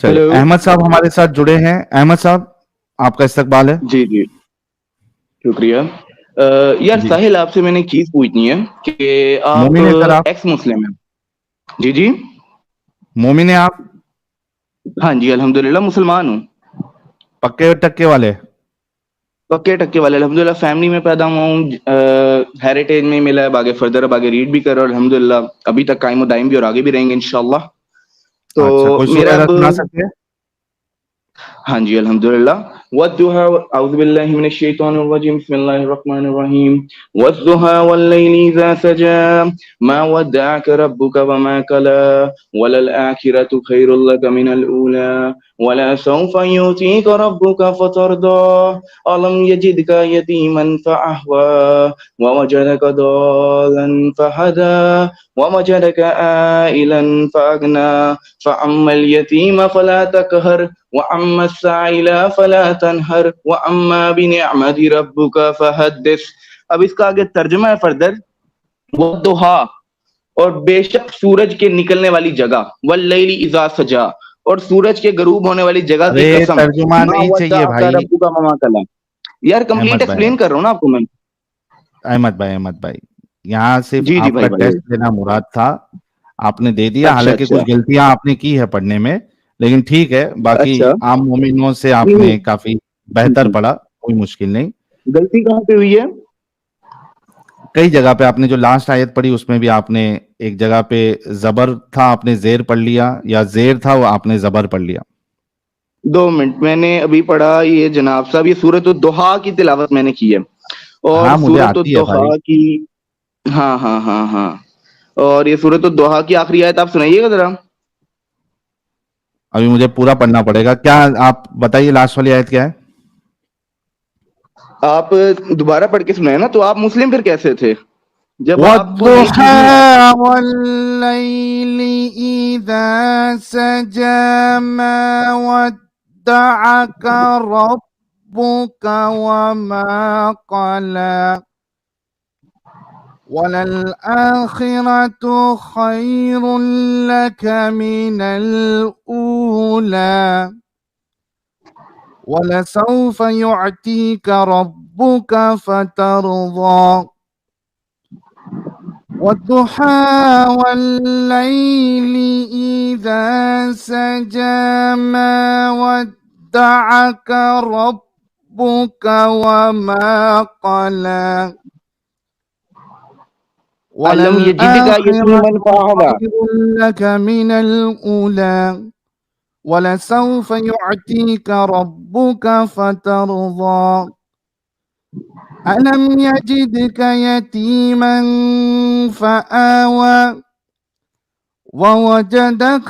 चलिए, हेलो। अहमद साहब हमारे साथ जुड़े हैं। अहमद साहब, आपका इस्तकबाल है। जी, जी, शुक्रिया। यार जी, साहिल, आपसे मैंने एक चीज़ पूछनी है कि आप मोमिन है सर आप? एक्स मुस्लिम हैं। जी, जी। मोमिन है आप? हाँ जी, अल्हम्दुलिल्लाह मुसलमान हूँ। पक्के टक्के वाले? पक्के टक्के वाले अल्हम्दुलिल्लाह, फैमिली में पैदा हुआ हूँ। हेरिटेज में मिला है, अब आगे फर्दर अब आगे रीड भी कर रहा हूँ अल्हम्दुलिल्लाह। अभी तक कायम दायम भी और आगे भी रहेंगे इंशाअल्लाह। तो अच्छा, कोई मेरा सूरह अब सुना सकते हैं? हाँ जी, अल्हम्दुलिल्लाह। वद्दुहा अऊज़ु बिल्लाहि मिनश शैतानिर रजीम, बिस्मिल्लाहिर रहमानिर रहीम। वद्दुहा वल्लैलि इज़ा सजा, मा वद्दअक रब्बुका वमा कला, वलल आखिरतु खैरुल लक मिनल ऊला, वला सौफा युतीका रब्बुका फतरदा, अलम यजिदका यतीमन फअहवा, ववजदक दाल्लन फहदा, ववजदक आइलन फअगना, फअम्मल यतीम फला तकहर, वअम्मा साइला फला तनहर, वअम्मा बिनिअमति रब्बिका फहद्दिस। अब इसका आगे तर्जुमा है फर्दर। वद्दुहा, और बेशक सूरज के निकलने वाली जगह, वल्लैलि इज़ा सजा, और सूरज के गरूब होने वाली जगह की अरे कसम। तर्जुमा मा नहीं चाहिए वद्दअका भाई। रब्बुका वमा कला। यार कंप्लीट अहमद भाई, एक्सप्लेन कर रहा हूँ ना आपको मैं। अहमद भाई, यहाँ सिर्फ जी, जी आपका भाई, टेस्ट भाई। लेना मुराद था। आपने दे दिया, अच्छा, हालांकि कुछ अच्छा, गलतियां आपने की है पढ़ने में, लेकिन ठीक है। बाकी अच्छा। आम मोमिनों से नहीं, आपने काफी बेहतर नहीं, पढ़ा, कोई मुश्किल नहीं। गलती कहाँ पे हुई है? कई जगह पे आपने जो लास्ट आयत पढ़ी उसमें भी आपने एक जगह पे जबर था, आपने जेर पढ़ लिया, या जेर था वो आपने जबर पढ़ लिया। 2 मिनट, मैंने अभी पढ़ा ये जनाब साहब, ये सूरत दुहा की तिलावत मैंने की है। और हाँ, मुझे सूरत आती है दुहा भाई। की, हाँ, हाँ, हाँ, हाँ। और ये सूरत दुहा की आखिरी आयत आप सुनाइएगा जरा। अभी मुझे पूरा पढ़ना पड़ेगा। क्या आप बताइए, लास्ट वाली आयत क्या है? आप दोबारा पढ़ के सुनाए ना, तो आप मुस्लिम फिर कैसे थे जब आपको नई चीज नहीं आती? वद्दुहा वल्लैलि इज़ा सजा, मा वद्दअक रब्बुक वमा क़ला, वललआखिरतु खैरुल लक मिनल ऊला, वलसौफ युअतीक रब्बुक फतरदा, वद्दुहा वल्लैलि इज़ा सजा, मा वद्दअक रब्बुक वमा क़ला, अलम यजिदका यतीमन वललआखिरतु फआवा। खैरुल लक मिनल ऊला, वलसौफ युअतीक रब्बुक फतरदा, अलम यजिदक यतीमन फआवा, ववजदक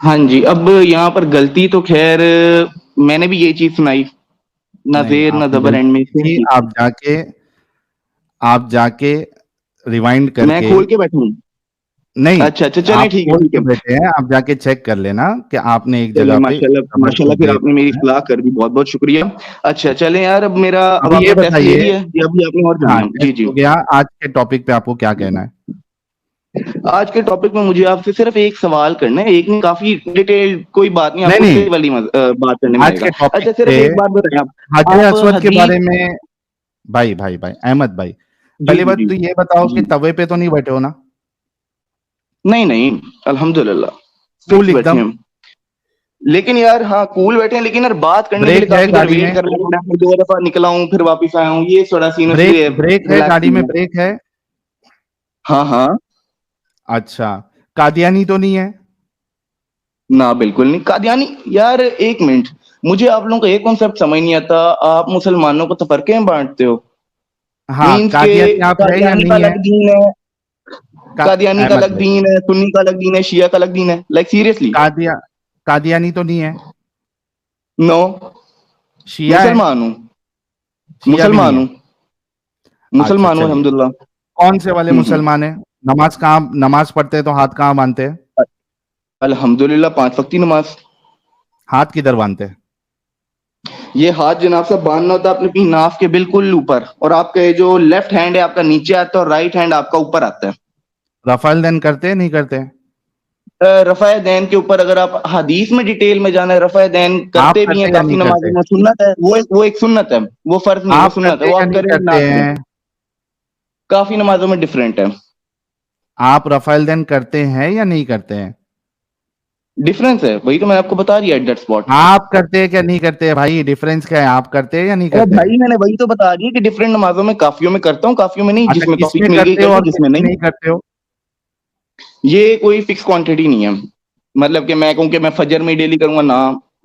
हाँ जी, अब यहाँ पर गलती तो खैर मैंने भी यही चीज सुनाई, ना नहीं, ज़ेर ना आपने ज़बर, एंड में गलती सेम की। चीज थी। आप जाके रिवाइंड मैं करके, खोल के बैठा हूँ। नहीं, अच्छा, अच्छा, चलिए आप ठीक है, खोल ठीक के है। बैठे हैं, आप जाके चेक कर लेना कि आपने एक चलिए जगह पे माशाल्लाह, ज़बर को माशाल्लाह, फिर ज़ेर आपने मेरी पढ़ा है। इस्लाह कर दी, बहुत-बहुत शुक्रिया। अच्छा चलें यार, अब अभी ये आपने टेस्ट ले बताइए। लिया है या अभी आपने और हाँ, जानना है? जी, टेस्ट जी। हो गया। आज के टॉपिक पे आपको क्या कहना है? आज के टॉपिक में मुझे आपसे सिर्फ एक सवाल करना है, एक नहीं, काफ़ी डिटेल्ड, कोई बात नहीं, नहीं, आपको नहीं, डिटेल वाली बात करने में आज के आएगा। टॉपिक अच्छा पे सिर्फ एक बात बताएँ आप हजर आप अस्वद के हदीस। बारे में। भाई, अहमद भाई, जी, पहली जी, बात जी। तो ये बताओ कि जी। तवे पे तो नहीं बैठे हो ना? नहीं, नहीं, अल्हम्दुलिल्लाह, कूल फिक्स बैठे एकदम? हैं हम। लेकिन यार हाँ, कूल बैठे हैं, लेकिन यार बात करने के लिए ब्रेक है काफ़ी देर गाड़ी वेट में? करना पड़ा, फिर 2 दफ़ा निकला हूँ, फिर वापस आया हूँ, ये थोड़ा सीन है, ब्रेक इसलिए ब्रेक है रिलैक्स गाड़ी हूँ में? यार। ब्रेक है? हाँ, हाँ। अच्छा, कादियानी तो नहीं है? ना, बिल्कुल नहीं। कादियानी, यार 1 मिनट, मुझे आप लोगों का एक कॉन्सेप्ट समझ नहीं आता, आप मुसलमानों को तफ़रक़े में बाँटते हो। हाँ, मीन्स के कादियानी आप है या कादियानी का नहीं है? अलग दीन है, कादियानी का अहमद अलग भाई, दीन है, सुन्नी का अलग दीन है, शिया का अलग दीन है, लाइक सीरियसली। कादियानी तो नहीं है, नो, शिया है, मुसलमान हूँ, शिया भी नहीं मुसलमान है। हूँ, अच्छा मुसलमान हूँ चलिए, अल्हम्दुलिल्लाह। कौन से वाले मुसलमान है? नमाज पढ़ते हैं तो हाथ कहाँ बांधते हैं? अल्हम्दुलिल्लाह 5 वक्त की नमाज। हाथ किधर बांधते हैं? ये हाथ जनाब साहब बांधना होता है अपनी नाफ के बिल्कुल ऊपर, और आपका ये जो लेफ्ट हैंड है आपका नीचे आता है और राइट हैंड आपका ऊपर आता है। रफाल देन करते हैं नहीं करते? रफ़ा दैन के ऊपर अगर आप हदीस में डिटेल में जाना है, रफ़ा दैन आप करते भी हैं करते या काफी नहीं नमाजों करते? में, सुन्नत है वो एक सुन्नत है, वो फर्ज नहीं, वो आप सुन्नत है, करते वो या आप नहीं करें ना करते करें, हैं? काफी नमाजों में डिफरेंट है। आप रफाल देन करते हैं या नहीं करते हैं? डिफरेंस है, वही तो मैंने आपको बता दिया एट दैट स्पॉट। आप करते हैं क्या नहीं करते हैं भाई? डिफरेंस क्या है? आप करते हैं या नहीं अरे करते हैं? भाई मैंने वही तो बता दिया कि डिफरेंट नमाजों में काफियों में करता हूँ, काफियों में नहीं, अच्छा, जिसमें किस तौफीक में मिल गई करते हो कर ली, और किस जिसमें में नहीं। नहीं करते हो? ये कोई फिक्स क्वांटिटी नहीं है, मतलब कि मैं कहूँ कि मैं फजर में डेली करूंगा ना,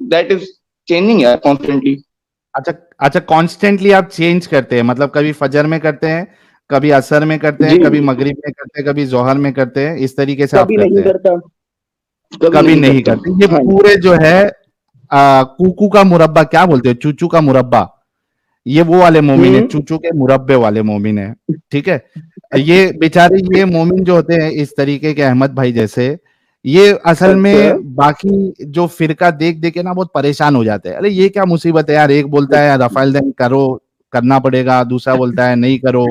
दैट इज चेंजिंग यार कॉन्स्टेंटली। अच्छा, अच्छा, कॉन्स्टेंटली आप चेंज करते हैं, मतलब कभी फजर में करते हैं, कभी असर में करते हैं, जी, कभी मगरिब में करते हैं, कभी जोहर में करते हैं, इस तरीके से आप कभी करते नहीं हैं? करता, कभी कभी नहीं नहीं करता। करते। ये हाँ पूरे जो है कूकू का मुरब्बा क्या बोलते हैं, चूचू का मुरब्बा, ये वो वाले मोमिन है, हम्म। चूचू के मुरब्बे वाले मोमिन है। ठीक है, ये बेचारे ये मोमिन जो होते हैं इस तरीके के अहमद भाई जैसे, ये असल अच्छा, में बाकी जो फिरका देख देख के ना बहुत परेशान हो जाते हैं। अरे ये क्या मुसीबत है यार, एक बोलता है रफाइल देन करो, करना पड़ेगा, दूसरा बोलता है नहीं करो,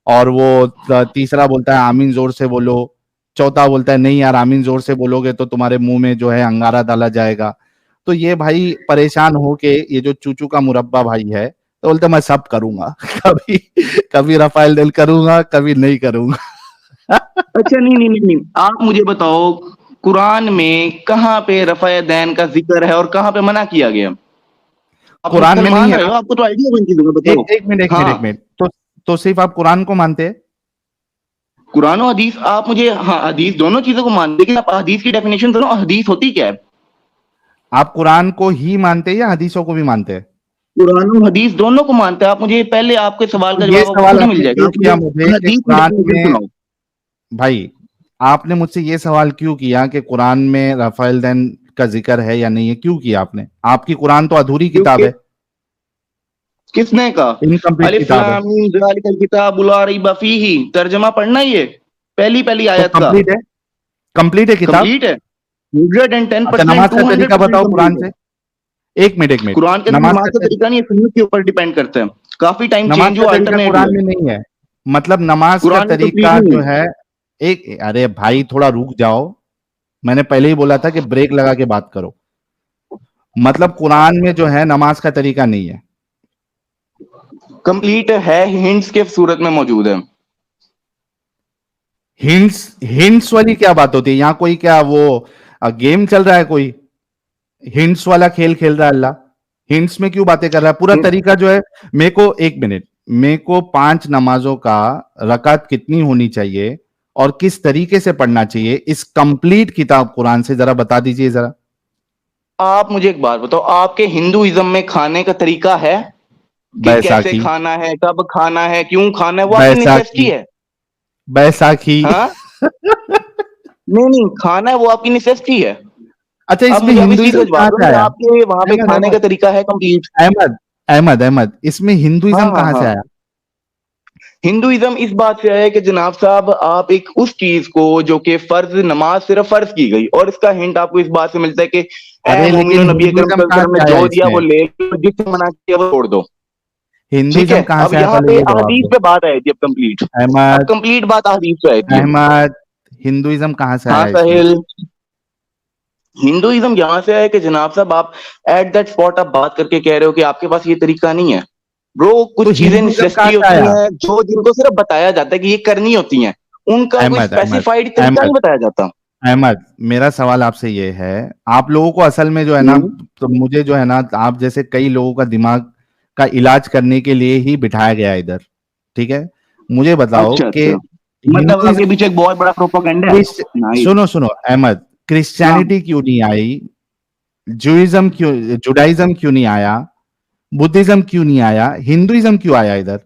और वो तीसरा बोलता है आमीन जोर से बोलो, चौथा बोलता है नहीं यार आमीन जोर से बोलोगे तो तुम्हारे मुंह में जो है अंगारा डाला जाएगा। तो ये भाई परेशान हो के ये जो चूचू का मुरब्बा भाई है, तो बोलते मैं सब करूंगा कभी कभी रफाइल दिल करूंगा, कभी नहीं करूंगा। अच्छा, नहीं नहीं नहीं नहीं, आप मुझे बताओ कुरान में कहाँ पे रफ़ा दैन का जिक्र है और कहाँ पे मना किया गया? आप कुरान में नहीं मुसलमान है रहे ना? हो, आपको तो आइडिया होगा इन चीजों का, एक बताओ। एक मिनट, एक मिनट, एक हाँ, मिनट, तो सिर्फ आप कुरान को मानते हैं? कुरान और हदीस आप मुझे, हाँ हदीस दोनों चीजों को मानते, लेकिन आप हदीस की डेफिनेशन सुनो, हदीस होती क्या है? आप कुरान को ही मानते हैं या हदीसों को भी मानते हैं? कुरान और हदीस दोनों को मानते हैं। आप मुझे पहले आपके सवाल तो का ये जवाब आपको सवाल खुद ही मिल आपने जाएगा, क्यों आप किया मुझे मुझे कि हदीस की कुरान डेफिनेशन में, सुनाओ। भाई आपने मुझसे ये सवाल क्यों किया कि कुरान में रफाइल दैन का जिक्र है या नहीं है? क्यों किया आपने? आपकी कुरान तो अधूरी किताब क्योंकि है, किसने कहा? इनकम्प्लीट अलिफ किताब है। लाम मीम ज़ालिकल किताबु ला रैब फीही, तर्जुमा पढ़ना ही है पहली पहली तो आयत का। कंप्लीट है किताब। कंप्लीट है, अच्छा, 110%, नमाज का तरीका 200% बताओ कुरान कंप्लीट है। से। एक मिनट, एक मिनट। कुरान के अंदर नमाज नमाज का का तरीका नहीं है, सुन्नत के ऊपर डिपेंड करता है, काफी टाइम नमाज चेंज का हुआ, तरीका अल्टरनेट हुआ कुरान में नहीं है, मतलब नमाज का कुरान में कंप्लीट तरीका नहीं जो है। है, एक, अरे भाई थोड़ा रुक जाओ, मैंने पहले ही बोला था कि ब्रेक लगा के बात करो। मतलब कुरान में जो है नमाज का तरीका नहीं है। कंप्लीट है, हिंट्स के सूरत में मौजूद है। हिंट्स, हिंट्स वाली क्या बात होती है? यहाँ कोई क्या वो गेम चल रहा है कोई? हिंट्स वाला खेल खेल रहा है अल्लाह? हिंट्स में क्यों बातें कर रहा है? पूरा तरीका जो है, मेरे को एक मिनट, मेरे को 5 नमाजों का रकात कितनी होनी चाहिए और किस तरीके से पढ़ना चाहिए, इस कंप्लीट किताब कुरान से जरा बता दीजिए जरा। आप मुझे एक बात बताओ, आपके हिंदुइज्म में खाने का तरीका है कि कैसे बैसाखी, खाना है, कब खाना है, क्यों खाना है, वो आपकी नेसेसिटी बैसाखी, है। बैसाखी। हाँ, नहीं नहीं, खाना है वो आपकी नेसेसिटी है। अच्छा, अब इसमें मुझे आप इस चीज का हिंदुइज्म जवाब कहां दो से कि आया? आपके वहां पे अहमद, खाने का अहमद, तरीका है कंप्लीट। अहमद, अहमद, अहमद, इसमें हाँ हिंदुइज्म हाँ कहां से हाँ, आया? हिंदुइज्म इस बात से आया है कि जनाब साहब आप एक उस चीज को जो कि फर्ज नमाज सिर्फ फर्ज की गई, और इसका हिंट आपको इस बात से मिलता है कि ए अरे मोमिनो, लेकिन नबी अकरम हिंदुइज्म सल्लल्लाहु अलैहि कहां वसल्लम से ने आया जो दिया वो इसमें? ले लो, जिससे मना किया वो छोड़ दो। ठीक हिंदुइज्म है, कहां अब से आया, यहाँ पहले पे ये जवाब अहदीस दो। पे बात आई थी, अब कंप्लीट, अब अहमद, कंप्लीट बात अहदीस पे आई थी। अहमद, हिंदुइज्म कहां से हाँ आया इसमें? साहिल, हिंदुइज्म यहाँ से है कि जनाब साहब आप एट दैट स्पॉट आप बात करके कह रहे हो कि आपके पास ये तरीका नहीं है। ब्रो, तो कुछ चीजें हिंदुइज्म कहां नेसेसिटी से होती आया? हैं जो जिनको सिर्फ बताया जाता है कि ये करनी होती हैं, उनका कोई अहमद, अहमद, स्पेसिफाइड तरीका नहीं अहमद, बताया जाता। अहमद, मेरा सवाल आपसे ये है, आप लोगों को असल में जो है ना, हम्म। तो मुझे जो है ना, आप जैसे कई लोगों का दिमाग का इलाज करने के लिए ही बिठाया गया है इधर। ठीक है, मुझे बताओ अच्छा कि अच्छा, मतलब आपके हिंदुइज्म, पीछे एक बहुत बड़ा प्रोपेगेंडा है। क्रिश्च नाइस। सुनो सुनो अहमद, हाँ, क्रिश्चियनिटी क्यों नहीं आई? जुइज्म क्यों, जुडाइज्म क्यों नहीं आया? बुद्धिज्म क्यों नहीं आया? हिंदुइज्म क्यों आया इधर?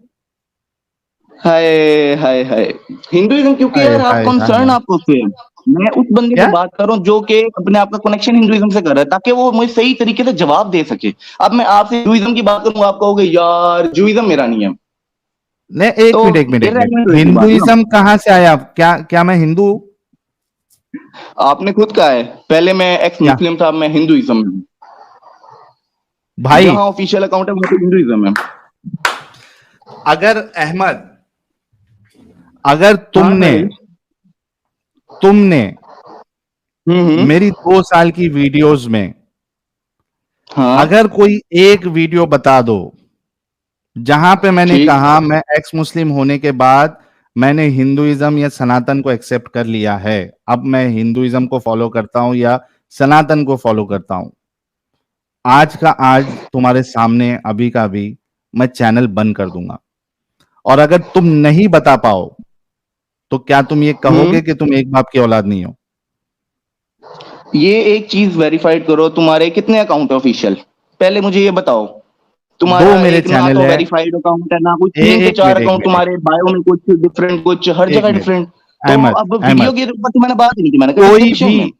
हाय हाय हाय हिंदुइज्म, क्योंकि हाय यार आप हाय कंसर्न हाय आपको उससे है। मैं उस बंदे क्या से बात कर रहा हूँ जो कि अपने आप का कनेक्शन हिंदुइज्म से कर रहा है, ताकि वो मुझे सही तरीके से जवाब दे सके। अब मैं आपसे हिंदुइज्म की बात करूंगा, आप कहोगे यार जुइज्म मेरा नहीं है, नहीं, तो एक मिनट, इररेलेवेंट होगी बात ना। हिंदुइज्म कहाँ से आया? क्या क्या मैं हिंदू हूँ? आपने खुद कहा है पहले मैं एक्स क्या मुस्लिम था, मैं हिंदुइज्म में हूँ। भाई? जहां ऑफिशियल अकाउंट है वहां पे हिंदुइज्म है। अगर अहमद, अगर हाँ तुमने साहिल। तुमने हम्म। मेरी 2 साल की वीडियोस में हाँ अगर कोई एक वीडियो बता दो जहां पे मैंने ठीक। कहा मैं एक्स मुस्लिम होने के बाद मैंने हिंदुइज्म या सनातन को एक्सेप्ट कर लिया है, अब मैं हिंदुइज्म को फॉलो करता हूं या सनातन को फॉलो करता हूं, आज का आज तुम्हारे सामने अभी का अभी मैं चैनल बंद कर दूंगा। और अगर तुम नहीं बता पाओ तो क्या तुम ये हम्म। कहोगे कि तुम एक बाप की औलाद नहीं हो? ये एक चीज वेरीफाइड करो, तुम्हारे कितने अकाउंट है ऑफिशियल? पहले मुझे ये बताओ। दो तुम्हारा मेरे एक ना चैनल तो है। वेरीफाइड अकाउंट है ना, कुछ 3 से एक 4 मिनट, अकाउंट तुम्हारे बायो में कुछ डिफरेंट, कुछ हर एक जगह मिनट डिफरेंट। तो अहमद, अब वीडियो अहमद, के ऊपर तो मैंने बात ही नहीं की, मैंने कहा कोई डिस्क्रिप्शन भी, में।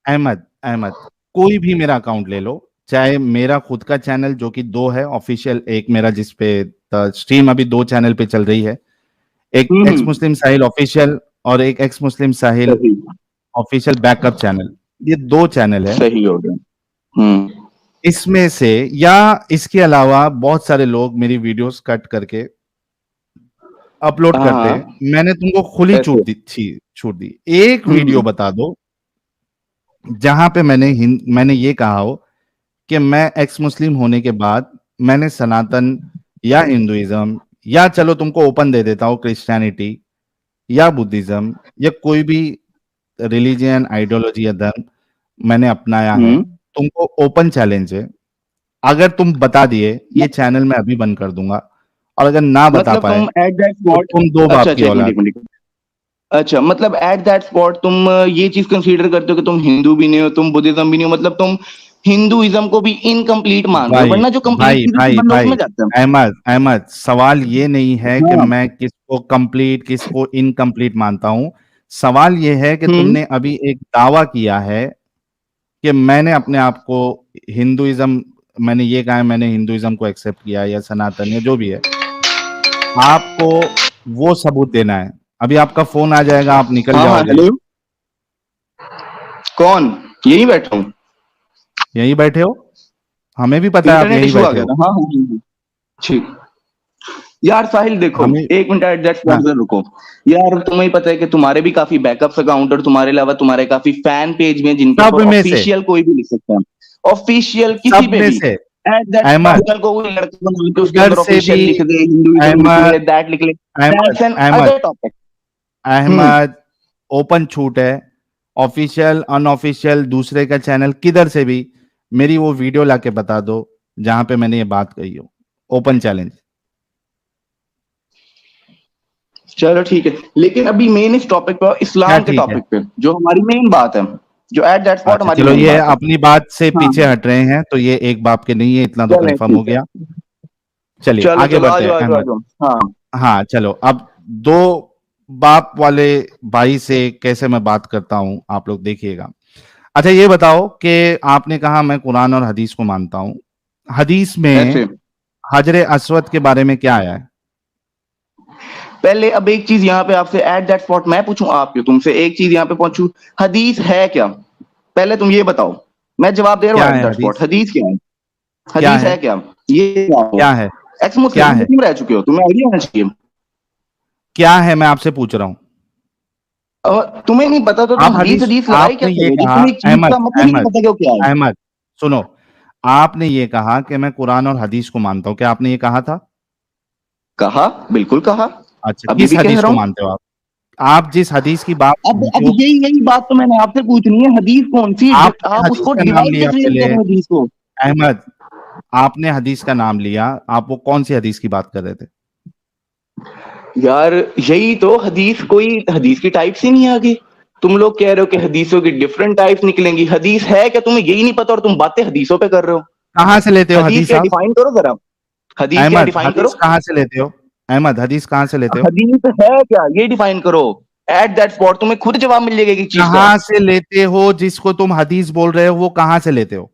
अहमद, अहमद, कोई भी मेरा अकाउंट ले लो, चाहे मेरा खुद का चैनल जो कि 2 है ऑफिशियल, एक मेरा जिसपे स्ट्रीम अभी 2 चैनल पे चल रही है, एक एक्स हम्म। मुस्लिम साहिल ऑफिशियल और एक एक्स मुस्लिम साहिल सही। ऑफिशियल बैकअप चैनल, ये 2 चैनल है। सही हो गया। हम्म। इसमें से या इसके अलावा बहुत सारे लोग मेरी वीडियोस कट करके अपलोड हाँ करते हैं, हाँ। मैंने तुमको खुली ऐसे। छूट दी, एक वीडियो हम्म। बता दो जहां पे मैंने ये कहा हो कि मैं एक्स मुस्लिम होने के बाद मैंने सनातन या हिंदुइज्म या चलो तुमको ओपन दे देता हूं क्रिश्चियनिटी या बुद्धिज्म या कोई भी रिलीजियन आइडियोलॉजी या धर्म मैंने अपनाया है, हम्म। तुमको ओपन चैलेंज है। अगर तुम बता दिए ये चैनल मैं अभी बंद कर दूंगा, और अगर ना बता मतलब पाए तुम एट दैट तो स्पॉट। तुम दो अच्छा बाप की अच्छा, एक मिनट औलाद। एक मिनट। अच्छा, मतलब एट दैट स्पॉट तुम ये चीज कंसीडर करते हो कि तुम हिंदू भी नहीं हो, तुम बुद्धिज्म भी नहीं हो, मतलब तुम हिंदुइज्म को भी इनकम्प्लीट मान रहे हो, भाई वरना जो कंप्लीट भाई चीजें सब भाई बंदा भाई उसमें जाता है। अहमद, अहमद, सवाल ये नहीं है कि हाँ। मैं किसको कंप्लीट किसको इनकम्प्लीट मानता हूं। सवाल ये है कि हम्म। तुमने अभी एक दावा किया है कि मैंने अपने आप को हिंदुइज्म, मैंने ये कहा है मैंने हिंदुइज्म को एक्सेप्ट किया है या सनातन या जो भी है, आपको वो सबूत देना है। अभी आपका फोन आ जाएगा, आप निकल हाँ हाँ, जाओगे। हेलो। कौन? यही बैठा हूँ। यहीं बैठे हो, हमें भी पता है आप इंटरनेट यहीं इशू आ बैठे गया हो। था। हाँ हाँ हाँ, हाँ। ठीक। यार साहिल देखो, हमें, एक मिनट एट दैट स्पॉट हाँ, जरा रुको। यार तुम्हें ही पता है कि तुम्हारे भी काफी बैकअप्स अकाउंट और तुम्हारे अलावा तुम्हारे काफी फैन पेज में जिनके सब ऊपर में से, ऑफिशियल कोई भी लिख सकता है, ऑफिशियल किसी सब पे में भी। से एट दैट अहमद, स्पॉट कल को कोई लड़का बना के उसके उधर अंदर से भी ऑफिशियल लिख दे, हिंदुइज्म लिख अहमद, ले, दैट लिख ले। Ahmad, that's an Ahmad, other topic. Hmm. Ahmad, open छूट है, ऑफिशियल अनऑफिशियल दूसरे का चैनल किधर से भी मेरी वो वीडियो लाके बता दो जहां पे मैंने ये बात कही हो। Open challenge. चलो ठीक है, लेकिन अभी मेन इस टॉपिक पे, क्या इस्लाम के ठीक है? टॉपिक पे जो हमारी मेन बात है, जो एट दैट स्पॉट अच्छा हमारी चलो, मेन ये बात है। अपनी बात से हाँ पीछे हट रहे हैं, तो ये एक बाप के नहीं है, इतना तो चलें कंफर्म हो ठीक है। गया। चलिए चलो आगे चलो, आ बढ़ते हैं जाओ आ जाओ आ अहमद। जाओ। हाँ। हाँ चलो, अब दो बाप वाले भाई से कैसे मैं बात करता हूं आप लोग देखिएगा। अच्छा ये बताओ कि आपने कहा मैं कुरान और हदीस को मानता हूं, हदीस में ऐसे। हजर अस्वद के बारे में क्या आया है? पहले अब एक चीज यहाँ पे आपसे एट दैट स्पॉट मैं पूछूं, आपके तुमसे एक चीज यहाँ पे पहुंचू। हदीस है क्या? पहले तुम ये बताओ। मैं जवाब दे रहा क्या हूँ एट है दैट स्पॉट, हदीस? हदीस क्या है? क्या हदीस है? है क्या? ये क्या है? एक्स क्या मुस्लिम है? मुस्लिम रह चुके हो, तुम्हें आइडिया होना चाहिए। क्या है मैं आपसे पूछ रहा हूं। और तुम्हें नहीं पता तो तुम आप हदीस हदीस, हदीस लगाई क्या आपने ये करोगे जब कहा, तुम्हें एक चीज अहमद, का मतलब ही नहीं अहमद, पता कि वो क्या है। अहमद, सुनो, आपने ये कहा कि मैं कुरान और हदीस को मानता हूं, क्या आपने ये कहा था? कहा, बिल्कुल कहा। अच्छा, अभी किस भी कह हदीस रहा को हूं। मानते हो आप जिस हदीस की बात अब जो यही यही बात तो मैंने आपसे पूछनी है, हदीस कौन सी आपने आप हदीस उसको का नाम डिवाइड लिया कैसे नहीं पहले, कर रहे हो हदीस को? अहमद, आपने हदीस का नाम लिया, आप वो कौन सी हदीस की बात कर रहे थे? यार यही तो हदीस, कोई हदीस की टाइप्स ही नहीं आगे। तुम लोग कह रहे हो कि हदीसों की डिफरेंट टाइप्स निकलेंगी, हदीस है क्या तुम्हें यही नहीं पता और तुम बातें हदीसों पे कर रहे हो? कहां से लेते हो हदीस हदीस क्या आप? डिफाइन करो जरा। हदीस क्या अहमद, डिफाइन हदीस करो। कहां से लेते हो? अहमद, हदीस कहाँ से लेते हो? हदीस है क्या, ये डिफाइन करो। एट दैट स्पॉट तुम्हें खुद जवाब मिल जाएगा एक चीज का। कहाँ से लेते हो? जिसको तुम हदीस बोल रहे हो वो कहाँ से लेते हो?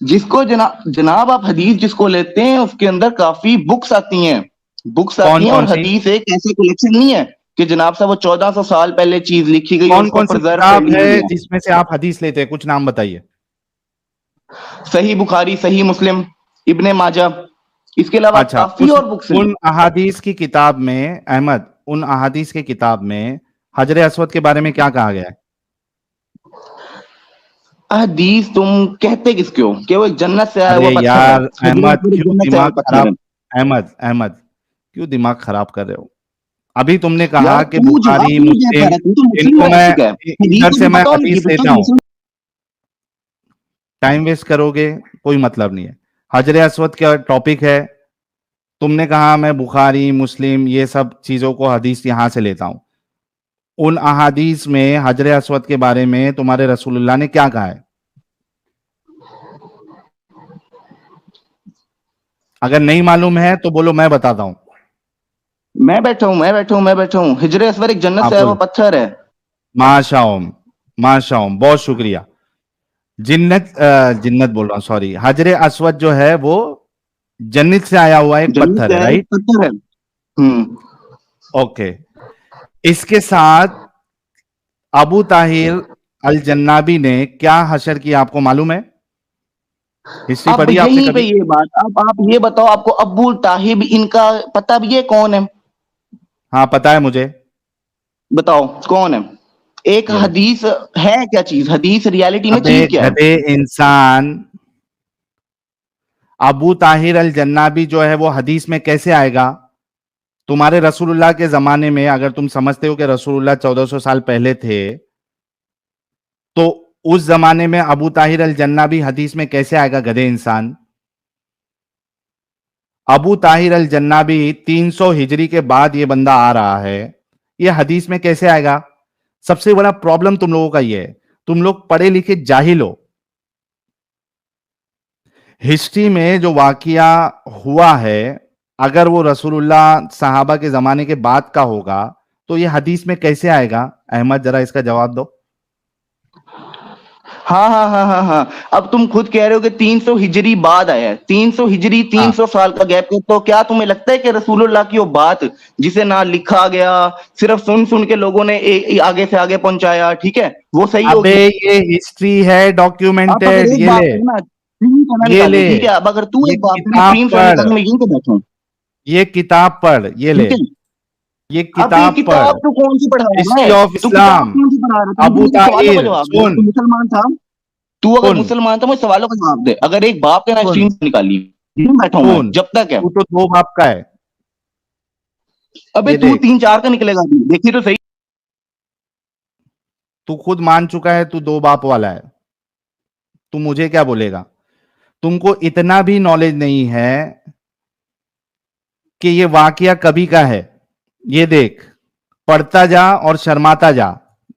जिसको जनाब आप हदीस जिसको लेते हैं उसके अंदर काफी बुक्स आती हैं, बुक्स आती कौन हैं। कौन और सी? हदीस एक ऐसे कलेक्शन नहीं है कि जनाब साहब वो 1400 साल पहले चीज लिखी गई और कौन उसको कौन सी प्रिजर्व कर किताब ली है गई है। जिसमें से आप हदीस लेते हैं? कुछ नाम बताइए। सही बुखारी, सही मुस्लिम, इब्ने माजा, इसके अलावा अच्छा, काफी और बुक्स हैं। उन अहादीस की किताब में अहमद, उन अहादीस की किताब में हजर अस्वद के बारे में क्या कहा गया है? हदीस तुम कहते किसके हो कि वो एक जन्नत से आया अरे हुआ पत्थर है, यार हजरत अहमद, पूरी क्यों जन्नत से आया दिमाग हुआ पत्थर खराब, है। अहमद अहमद, क्यों दिमाग खराब कर रहे हो? अभी तुमने कहा यार कि तू जवाब बुखारी क्यों नहीं दे पा मुस्लिम, रहा, तू तो मुस्लिम इनको रह मैं चुका है। हदीस इधर से तुझे मैं पता होनी हदीस चाहिए, लेता तो हूँ। मुस्लिम। टाइम वेस्ट करोगे, कोई मतलब नहीं है। हजर अस्वद का टॉपिक है, तुमने कहा मैं बुखारी मुस्लिम ये सब चीजों को हदीस यहां से लेता हूं। उन अहादीस में हजर अस्वद के बारे में तुम्हारे रसूलुल्लाह ने क्या कहा है? अगर नहीं मालूम है तो बोलो, मैं बताता हूं। मैं बैठा हूँ। हिजरे असवर एक जन्नत आप से आया हुआ बोलो। पत्थर है। माशाओम, माशाओम, बहुत शुक्रिया। जिन्नत बोल रहा हूं, सॉरी। हजर अस्वद जो है वो जन्नत से आया हुआ एक जन्नत पत्थर से है, आया एक राइट? पत्थर है। हम्म। ओके। इसके साथ अबू ताहिर अल जन्नाबी ने क्या हशर किया, आपको मालूम है? हिस्ट्री अब पढ़ी आपने यहीं पे कभी? ये बात, अब आप ये बताओ, आपको अब्बुल ताहिब इनका पता भी ये कौन है? हाँ, पता है मुझे। बताओ कौन है। एक ये लो। हदीस है क्या चीज, हदीस रियलिटी में अबे चीज क्या है? गधे इंसान, अबू ताहिर अल जन्नाबी जो है वो हदीस में कैसे आएगा? तुम्हारे रसूलुल्लाह के जमाने में अगर तुम समझते हो कि रसूलुल्लाह 1400 साल पहले थे, तो उस जमाने में अबू ताहिर अल जन्नाबी हदीस में कैसे आएगा, गधे इंसान? अबू ताहिर अल जन्नाबी 300 हिजरी के बाद ये बंदा आ रहा है, ये हदीस में कैसे आएगा? सबसे बड़ा प्रॉब्लम तुम लोगों का ये है, तुम लोग पढ़े लिखे जाहिल हो। हिस्ट्री में जो वाकिया हुआ है, अगर वो रसूलुल्लाह सहाबा के जमाने के बाद का होगा तो ये हदीस में कैसे आएगा? अहमद, जरा इसका जवाब दो। हाँ। अब तुम खुद कह रहे हो कि 300 हिजरी बाद आया है, 300 हिजरी, हाँ, 300 साल का गैप है। तो क्या तुम्हें लगता है कि रसूलुल्लाह की वो बात जिसे ना लिखा गया, सिर्फ सुन सुन के लोगों ने आगे से आगे पहुंचाया, ठीक है, वो सही अबे होगी? ये हिस्ट्री है, आप अगर डॉक्यूमेंटेड। एक ये बात ले, करे ना, स्क्रीन पर ना ये ले, निकाले, ठीक है, अब अगर तू ये एक बात करे किताब स्क्रीन पर पढ़, निकाले, मैं यहीं पे बैठा हूँ। ये किताब पढ़, ये ले, ठीक है। ये अब ये किताब पढ़। किताब तू कौन सी पढ़ा रहा हिस्ट्री है? ऑफ तू किताब इस्लाम। कौन सी पढ़ा रहा है? तू मुझे अबू मेरे सवालों का ताहिर जवाब दे। अगर सुन, तू मुसलमान था, तू अगर सुन, मुसलमान था, मुझे सवालों का जवाब दे। अगर एक बाप के ना सुन, स्क्रीन निकाली, यहीं बैठा हूं मैं सुन, जब तक है। तू तो दो बाप का है। अबे ये तू देख, 3-4 का निकलेगा अभी, देखी तो सही। तू खुद मान चुका है तू दो बाप वाला है, तू मुझे क्या बोलेगा? तुमको इतना भी नॉलेज नहीं है कि ये वाकया कभी का है। ये देख, पढ़ता जा और शर्माता जा।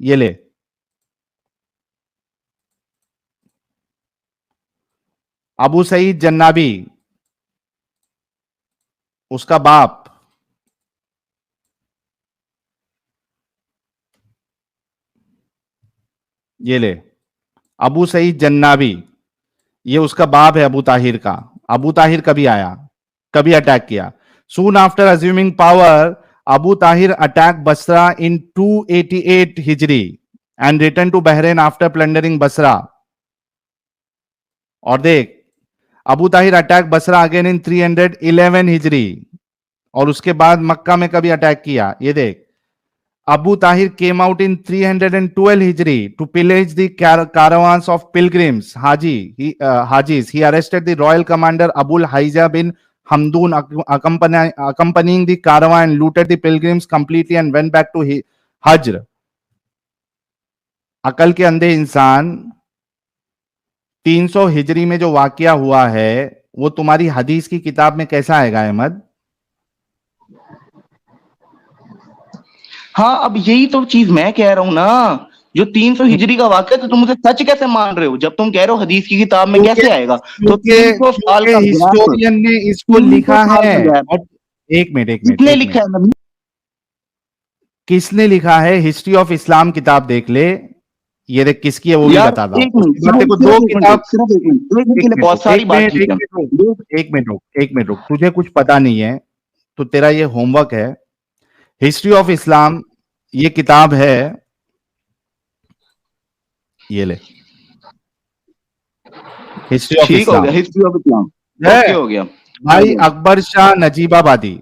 ये ले, अबू सईद जन्नाबी, उसका बाप। ये ले, अबू सईद जन्नाबी, ये उसका बाप है अबू ताहिर का। अबू ताहिर कभी आया, कभी अटैक किया? Soon after assuming power, Abu Tahir attack Basra in 288 Hijri and return to Bahrain after plundering Basra. और देख, Abu Tahir attack Basra again in 311 Hijri, और उसके बाद मक्का में कभी अटैक किया? ये देख, Abu Tahir came out in 312 Hijri to pillage the caravans of pilgrims, Hajis. He arrested the royal commander Abul Haija bin Hamdun, accompanying the caravan, looted the pilgrims completely and went back to Hajr. अकल के अंधे इंसान, 300 हिजरी में जो वाकया हुआ है वो तुम्हारी हदीस की किताब में कैसा आएगा अहमद? हाँ, अब यही तो चीज मैं कह रहा हूं ना, जो 300 हिजरी का वाक्य, तो तुम उसे सच कैसे मान रहे हो जब तुम कह रहे हो हदीस की किताब में क्योंकि कैसे आएगा? तो क्योंकि 300 साल क्योंकि का गैप, हिस्टोरियन ने इसको 300 लिखा साल है। का गैप। और एक मिनट किसने लिखा है नबी? किसने लिखा है? हिस्ट्री ऑफ इस्लाम किताब देख ले, ये देख किसकी है वो भी यार बताता हूँ। एक मिनट, उसके बाद देखो दो किताब, सिर्फ एक मिनट, एक मिनट के लिए बहुत सारी बात ठीक है। एक मिनट रुक, तुझे कुछ पता नहीं है तो तेरा ये होमवर्क है। हिस्ट्री ऑफ इस्लाम ये किताब है, ये ले, हिस्ट्री ऑफ ठीक हो इस्लाम गया, हिस्ट्री ऑफ इस्लाम, है ओके हो गया। भाई अकबर शाह नजीबाबादी।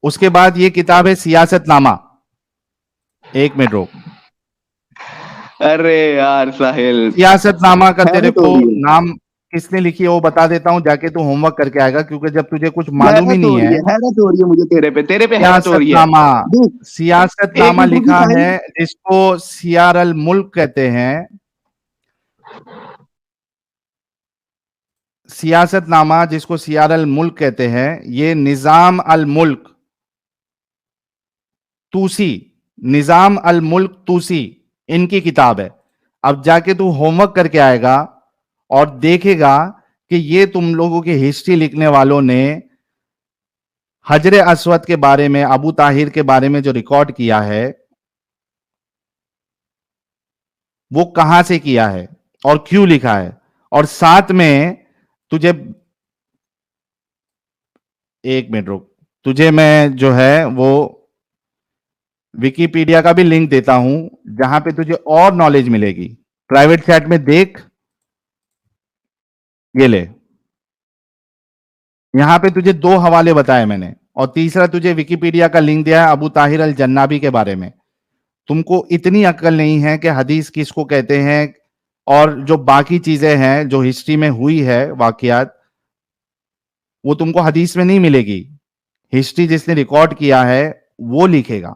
उसके बाद ये किताब है सियासतनामा। एक मिनट रुक, अरे यार साहिल, सियासतनामा का तेरे हैरत हो को रही है, नाम किसने लिखी है वो बता देता हूं, जाके तू होमवर्क करके आएगा, क्योंकि जब तुझे कुछ मालूम ही हैरत हो नहीं रही है। है, हैरत हो रही है मुझे तेरे पे हैरत हो रही है। सियासतनामा, देख, एक सियासतनामा मिनट रुकी लिखा साहिल, है, जिसको सियार अल मुल्क कहते हैं। सियासतनामा जिसको सियार अल मुल्क कहते हैं, ये निजाम अल मुल्क तूसी, निजाम अल मुल्क तूसी इनकी किताब है। अब जाके तू होमवर्क करके आएगा और देखेगा कि ये तुम लोगों की हिस्ट्री लिखने वालों ने हजरे अस्वद के बारे में, अबू ताहिर के बारे में जो रिकॉर्ड किया है वो कहां से किया है और क्यों लिखा है। और साथ में तुझे, एक मिनट रुक, तुझे मैं जो है वो विकिपीडिया का भी लिंक देता हूं, जहां पे तुझे और नॉलेज मिलेगी। प्राइवेट चैट में देख, ये ले, यहां पे तुझे 2 हवाले बताए मैंने, और तीसरा तुझे विकिपीडिया का लिंक दिया है अबू ताहिर अल जन्नाबी के बारे में। तुमको इतनी अक्ल नहीं है कि हदीस किसको कहते हैं, और जो बाकी चीजें हैं जो हिस्ट्री में हुई है वाकयात, वो तुमको हदीस में नहीं मिलेगी। हिस्ट्री जिसने रिकॉर्ड किया है वो लिखेगा।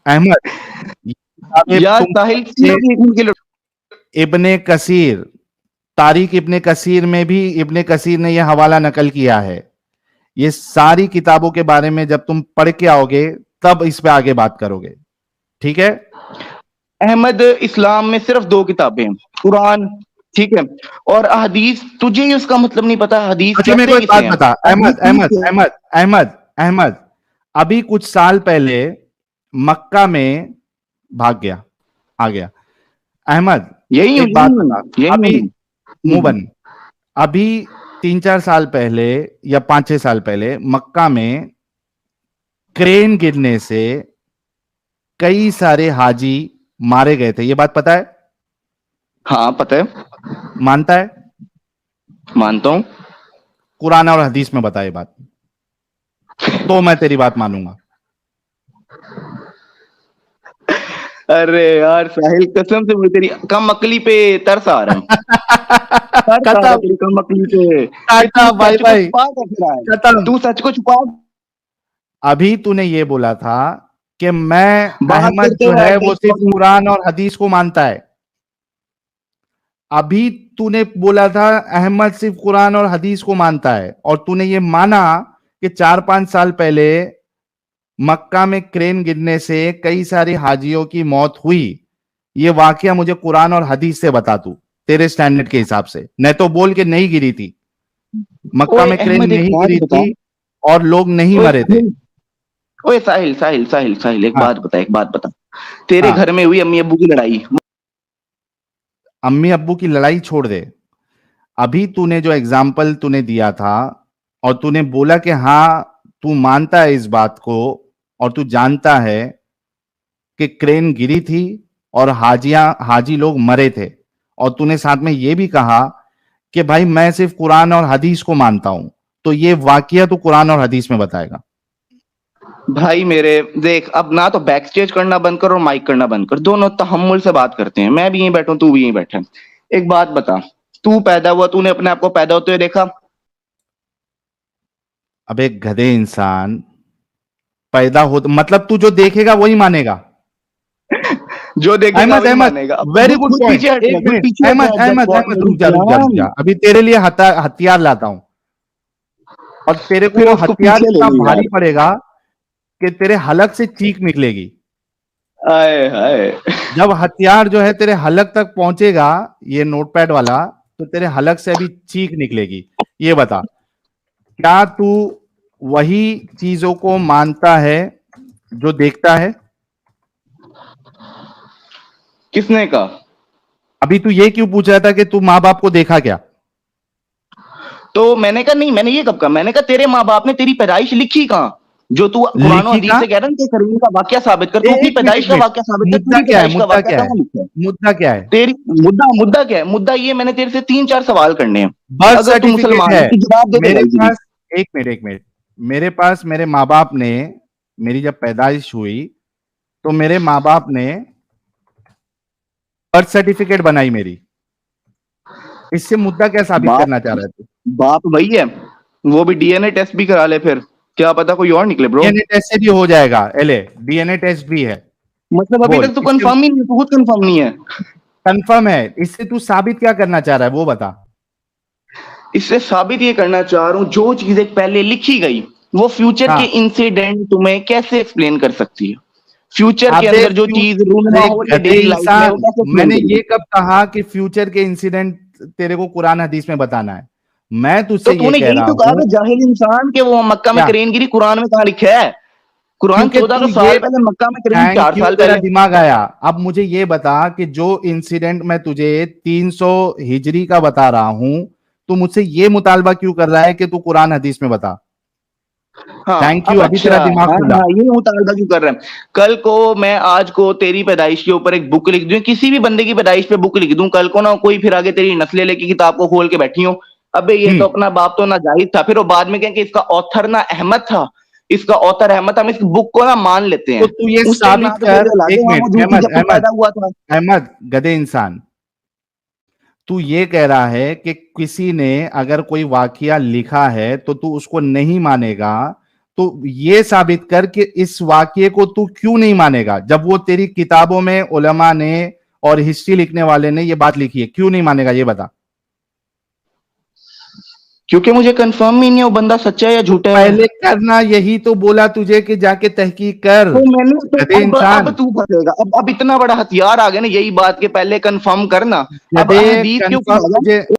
अहमद, ये किताबें यार तुम साहिल सिर्फ एक मिनट के लिए, इब्ने कसीर, तारीख इब्ने कसीर में भी इब्ने कसीर ने यह हवाला नकल किया है। ये सारी किताबों के बारे में जब तुम पढ़ के आओगे तब इस पे आगे बात करोगे, ठीक है? अहमद, इस्लाम में सिर्फ 2 किताबें हैं, कुरान, ठीक है, और हदीस तुझे ही उसका मतलब नहीं पता, हदीस अच्छा मेरे कहते को एक किसे बात हैं? बता अहमद, हदीस अहमद किसे हैं? अहमद अहमद अहमद, अभी कुछ साल पहले मक्का में भाग गया, आ गया। अहमद यही एक बात हूँ, बता, यही अभी हूँ। मुंह बंद, अभी 3-4 साल पहले या 5-6 साल पहले मक्का में क्रेन गिरने से कई सारे हाजी मारे गए थे, ये बात पता है? हाँ पता है, मानता है? मानता हूँ। कुरान और हदीस में बता ये बात, तो मैं तेरी बात मानूंगा। अरे यार साहिल, कसम से मुझे तेरी कम अकली पे तरस आ रहा है, तरस आ रहा है तेरी कम अकली पे कि तू भाई सच को भाई छुपा कर रहा है, खत्म। तू सच को छुपा। अभी तूने ये बोला था कि मैं, बात अहमद करते जो हुए है आज वो सिर्फ कुरान और हदीस को मानता है। अभी तूने बोला था अहमद सिर्फ कुरान और हदीस को मानता है, और तूने ये माना कि 4-5 साल पहले मक्का में क्रेन गिरने से कई सारे हाजियों की मौत हुई। ये वाकया मुझे कुरान और हदीस से बता तू, तेरे स्टैंडर्ड के हिसाब से, नहीं तो बोल के नहीं गिरी थी, मक्का ओए में क्रेन अहमद, एक नहीं बात गिरी बता, थी और लोग नहीं ओए मरे थे। ओए साहिल साहिल साहिल साहिल, एक हाँ बात बता, एक बात बता, तेरे हाँ, घर में हुई अम्मी अब्बू की लड़ाई, अम्मी अब्बू की लड़ाई छोड़ दे, अभी तूने जो एग्जाम्पल तूने दिया था और तूने बोला कि हाँ तू मानता है इस बात को और तू जानता है कि क्रेन गिरी थी और हाजी लोग मरे थे, और तूने साथ में यह भी कहा कि भाई मैं सिर्फ कुरान और हदीस को मानता हूं, तो ये वाकया तो कुरान और हदीस में बताएगा। भाई मेरे देख, अब ना तो बैक स्टेज करना बंद कर और माइक करना बंद कर, दोनों तहम्मुल से बात करते हैं, मैं भी यहीं बैठा हूं, तू भी यहीं बैठा है। एक बात बता, तू पैदा हुआ, तूने अपने आप को पैदा होते हुए देखा? अब एक गधे इंसान, पैदा हो मतलब तू जो देखेगा वही मानेगा। जो देखेगा अहमद, वही अहमद, मानेगा। अब वेरी खुद गुड खुद पॉइंट, पीछे हट जा, एक खुद मिनट, पीछे हट जा, अहमद अहमद गॉड अहमद, मेरी रुक जा, जान, अभी तेरे लिए हथियार लाता हूं, और तेरे को फिर वो उसको हथियार पीछे ले इतना ले यार। भारी पड़ेगा कि तेरे हलक से चीख निकलेगी। आए हाय, जब हथियार जो है तेरे हलक तक पहुंचेगा, ये नोटपैड वाला, तो तेरे हलक से अभी चीख निकलेगी। ये बता, क्या तू वही चीजों को मानता है जो देखता है? किसने कहा? अभी तू ये क्यों पूछ रहा था कि तू माँ बाप को देखा क्या? तो मैंने कहा नहीं, मैंने ये कब कहा? मैंने कहा तेरे माँ बाप ने तेरी पैदाइश लिखी कहाँ? जो तू कुरान और लिखी हदीस कहाँ? से कह रहा है ना, करीम का वाक्य साबित कर, तू अपनी एक मिनट, पैदाइश एक का मिनट। वाक्य साबित कर, मुद्दा तेरी क्या है? पैदाइश का मुद्दा वाक्य क्या है? कहाँ लिखा है? मुद्दा क्या है? तेरी मुद्दा क्या है? मुद्दा ये, मैंने तेरे से 3-4 सवाल करने हैं। बर्थ अगर तू सर्टिफिकेट मुसलमान है है तो जवाब दे दे मेरे भाई जी। पास। एक मिनट, एक मिनट। मेरे पास मेरे माँ बाप ने, मेरी जब पैदाइश हुई तो मेरे माँ बाप ने बर्थ सर्टिफिकेट बनाई मेरी। इससे मुद्दा क्या साबित बाप करना चाह रहे थे? बाप वही है, वो भी डीएनए टेस्ट भी करा ले, फिर क्या पता कोई और निकले ब्रो। डीएनए टेस्ट से भी हो जाएगा। एले, डीएनए टेस्ट भी है। मतलब अभी बोल, तक तो इससे कंफर्म ही नहीं है, तो खुद कंफर्म नहीं है। कंफर्म है। इससे तू साबित क्या करना चाह रहा है वो बता। इससे साबित ये करना चाह रहा हूं, जो चीजें पहले लिखी गई वो फ्यूचर के हाँ। इंसिडेंट तुम्हें कैसे एक्सप्लेन कर सकती है? फ्यूचर के अबे अंदर जो चीज रूनमा अरे हो रही है गधे डेली लाइफ में, वो इंसान, कैसे एक्सप्लेन मैंने ये करेगी? कब कहा कि फ्यूचर के इंसिडेंट तेरे को कुरान हदीस में बताना है? मैं तो तुझसे ये तूने कह यही रहा तो कहा हूं। कि जाहिल इंसान के वो मक्का में क्या? करेन गिरी, कुरान में कहाँ लिखा है? कुरान क्योंकि 1400 तू साल ये, पहले, मक्का में करीन थैंक 4 यू, साल तेरा पहले। दिमाग आया। अब मुझे ये बता कि जो इंसिडेंट मैं तुझे 300 हिजरी का बता रहा हूं, तू मुझसे ये मुतालबा क्यों कर रहा है कि तू कुरान हदीस में बता? हाँ थैंक यू, अब अभी अच्छा, तेरा दिमाग हाँ खुला। हाँ, ये मुतालबा क्यों कर रहे हैं? कल को मैं आज को तेरी पैदाइश के ऊपर एक बुक लिख दूं, किसी भी बंदे की पैदाइश पे बुक लिख दूं, कल को ना कोई फिर आगे तेरी नस्लें लेके किताब को खोल के बैठी हो, अबे ये तो अपना बाप तो नाजाहिद था, फिर वो बाद में कहेंगे इसका ऑथर ना अहमद था, इसका ऑथर अहमद था, हम इस बुक को ना मान लेते तो हैं। तू ये उस टाइम ना साबित तो कर। तेरे औलादे एक वहां मिनट, मौजूद थी अहमद, जब तू अहमद, पैदा हुआ था। अहमद गधे इंसान, तू ये कह रहा है कि किसी ने अगर कोई वाकया लिखा है तो तू उसको नहीं मानेगा। तो ये साबित कर कि इस वाकये को तू क्यों नहीं मानेगा, जब वो तेरी किताबों में उलमा ने और हिस्ट्री लिखने वाले ने ये बात लिखी है, क्यों नहीं मानेगा ये बता। क्योंकि मुझे कंफर्म ही नहीं है वो बंदा सच्चा है या तो झूठा है। पहले करना, यही तो बोला तुझे कि जाके तहकीक कर। तो मैंने तो गधे अब इंसान, तू फंसेगा, अब इतना बड़ा हथियार आ गया ना, यही बात के पहले कंफर्म करना। अब गधे हदीस के ऊपर कंफर्म आ तुझे,